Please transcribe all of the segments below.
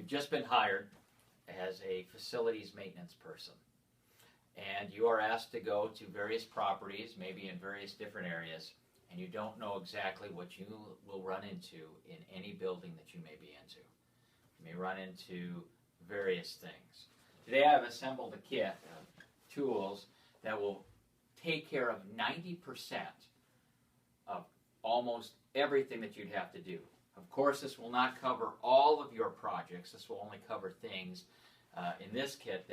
You've just been hired as a facilities maintenance person, and you are asked to go to various properties, maybe in various different areas, and you don't know exactly what you will run into in any building that you may be into. You may run into various things. Today I've assembled a kit of tools that will take care of 90% of almost everything that you'd have to do. Of course, this will not cover all of your projects. This will only cover things in this kit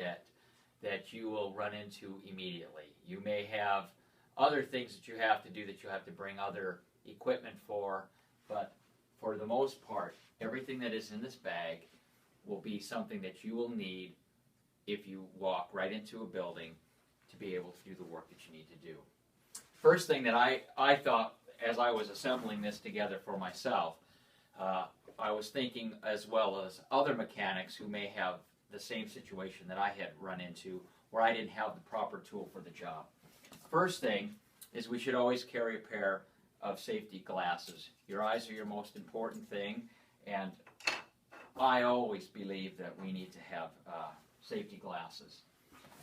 that you will run into immediately. You may have other things that you have to do that you have to bring other equipment for, but for the most part, everything that is in this bag will be something that you will need if you walk right into a building to be able to do the work that you need to do. First thing that I thought as I was assembling this together for myself, I was thinking as well as other mechanics who may have the same situation that I had run into where I didn't have the proper tool for the job. First thing is we should always carry a pair of safety glasses. Your eyes are your most important thing, and I always believe that we need to have safety glasses.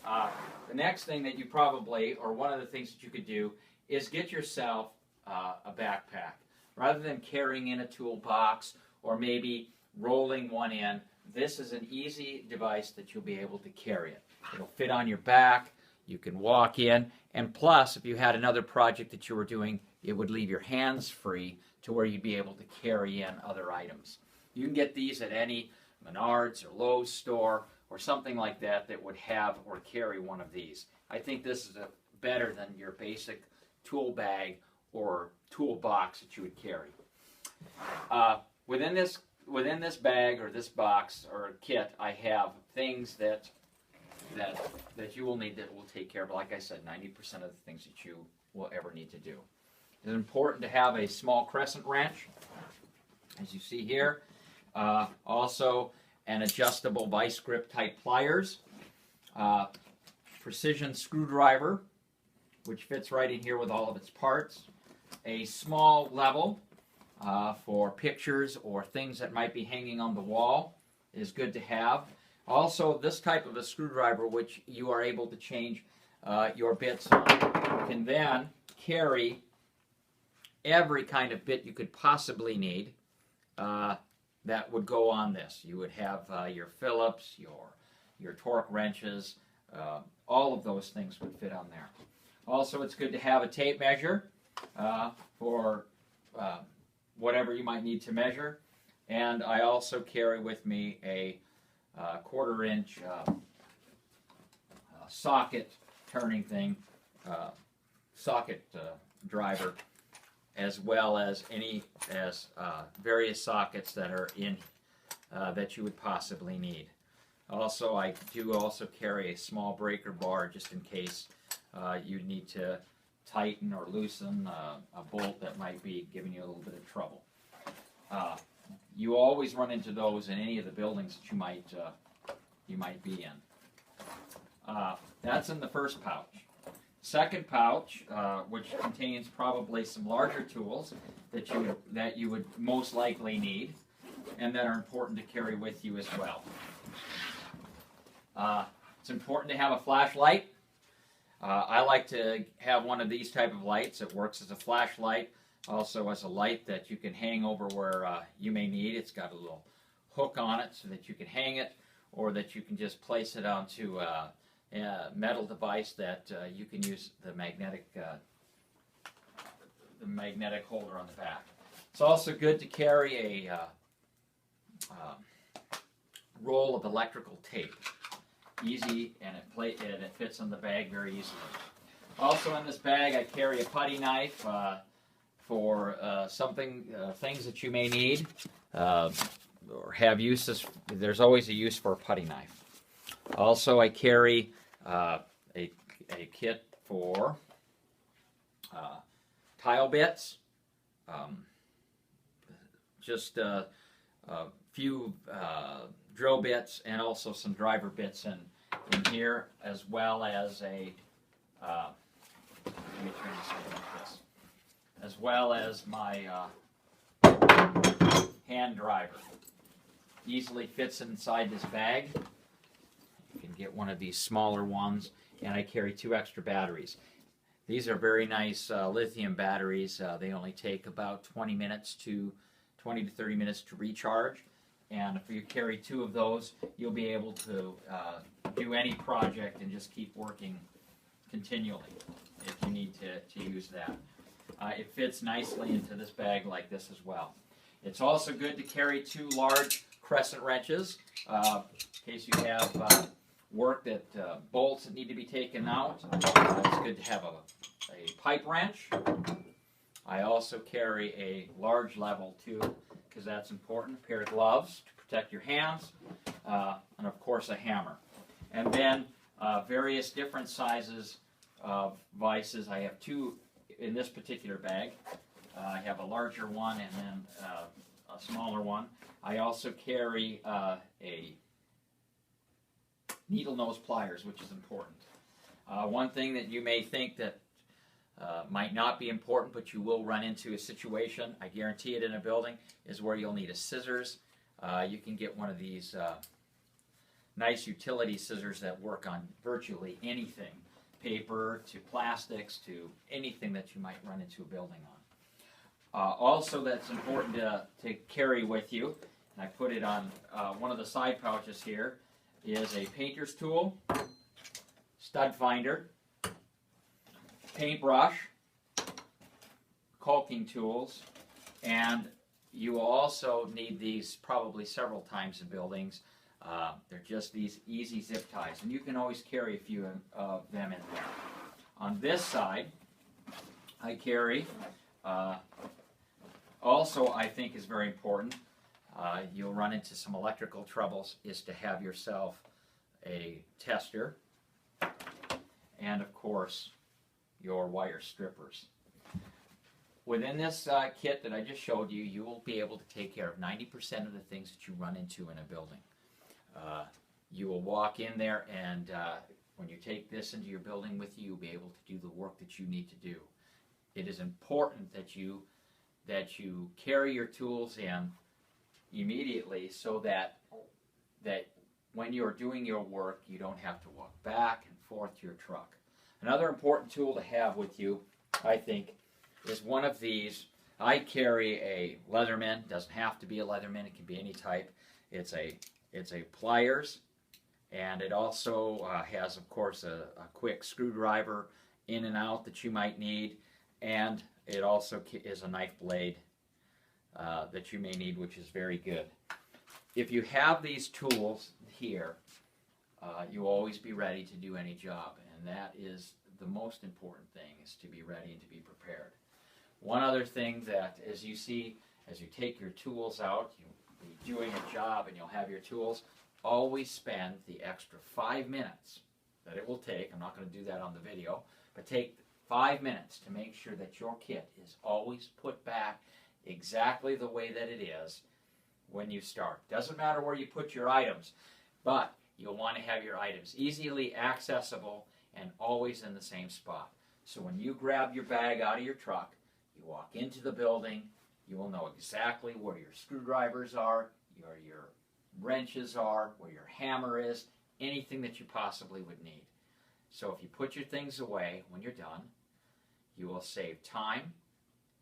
The next thing that you probably, or one of the things that you could do, is get yourself a backpack. Rather than carrying in a toolbox or maybe rolling one in, this is an easy device that you'll be able to carry it. It'll fit on your back, you can walk in, and plus, if you had another project that you were doing, it would leave your hands free to where you'd be able to carry in other items. You can get these at any Menards or Lowe's store or something like that that would have or carry one of these. I think this is better than your basic tool bag or toolbox that you would carry. Within this bag or this box or kit, I have things that you will need that will take care of, like I said, 90% of the things that you will ever need to do. It's important to have a small crescent wrench, as you see here. Also, an adjustable vice grip type pliers, precision screwdriver, which fits right in here with all of its parts, a small level for pictures or things that might be hanging on the wall is good to have. Also, this type of a screwdriver, which you are able to change your bits on, can then carry every kind of bit you could possibly need that would go on this. You would have your Phillips, your torque wrenches, all of those things would fit on there. Also, it's good to have a tape measure for whatever you might need to measure. And I also carry with me a 1/4 inch socket turning thing, socket driver, as well as various sockets that are in that you would possibly need. Also, I do also carry a small breaker bar just in case you need to tighten or loosen a bolt that might be giving you a little bit of trouble. You always run into those in any of the buildings that you might be in. That's in the first pouch. Second pouch, which contains probably some larger tools that you would most likely need, and that are important to carry with you as well. It's important to have a flashlight. I like to have one of these type of lights. It works as a flashlight, also as a light that you can hang over where you may need. It's got a little hook on it so that you can hang it, or that you can just place it onto a metal device that you can use the magnetic holder on the back. It's also good to carry a roll of electrical tape. Easy, and it fits in the bag very easily. Also in this bag, I carry a putty knife for things that you may need or have uses. There's always a use for a putty knife. Also, I carry a kit for tile bits, just a few drill bits, and also some driver bits in here, as well as a let me turn this over like this, as well as my hand driver. easily fits inside this bag. You can get one of these smaller ones, and I carry 2 extra batteries. These are very nice lithium batteries. They only take about 20 to 30 minutes to recharge. And if you carry 2 of those, you'll be able to do any project and just keep working continually if you need to use that. It fits nicely into this bag like this as well. It's also good to carry 2 large crescent wrenches in case you have work that bolts that need to be taken out. It's good to have a pipe wrench. I also carry a large level too, because that's important. A pair of gloves to protect your hands, and of course a hammer. And then various different sizes of vices. I have 2 in this particular bag. I have a larger one and then a smaller one. I also carry a needle nose pliers, which is important. One thing that you may think that might not be important, but you will run into a situation, I guarantee it, in a building, is where you'll need a scissors. You can get one of these nice utility scissors that work on virtually anything, paper to plastics to anything that you might run into a building on. Also, that's important to carry with you, and I put it on one of the side pouches here, is a painter's tool, stud finder, paintbrush, caulking tools, and you will also need these probably several times in buildings. They're just these easy zip ties, and you can always carry a few of them in there. On this side, I carry, also I think is very important, you'll run into some electrical troubles, is to have yourself a tester, and of course your wire strippers. Within this kit that I just showed you, you will be able to take care of 90% of the things that you run into in a building. You will walk in there, and when you take this into your building with you, you'll be able to do the work that you need to do. It is important that you carry your tools in immediately, so that when you're doing your work, you don't have to walk back and forth to your truck. Another important tool to have with you, I think, is one of these. I carry a Leatherman. Doesn't have to be a Leatherman. It can be any type. It's a pliers, and it also has, of course, a quick screwdriver in and out that you might need, and it also is a knife blade that you may need, which is very good. If you have these tools here, you'll always be ready to do any job, and that is the most important thing, is to be ready and to be prepared. One other thing that, as you see, as you take your tools out, you'll be doing a job and you'll have your tools, always spend the extra 5 minutes that it will take. I'm not going to do that on the video, but take 5 minutes to make sure that your kit is always put back exactly the way that it is when you start. Doesn't matter where you put your items, but you'll want to have your items easily accessible and always in the same spot. So when you grab your bag out of your truck, you walk into the building, you will know exactly where your screwdrivers are, where your wrenches are, where your hammer is, anything that you possibly would need. So if you put your things away when you're done, you will save time,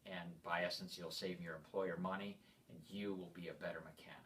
and by essence you'll save your employer money, and you will be a better mechanic.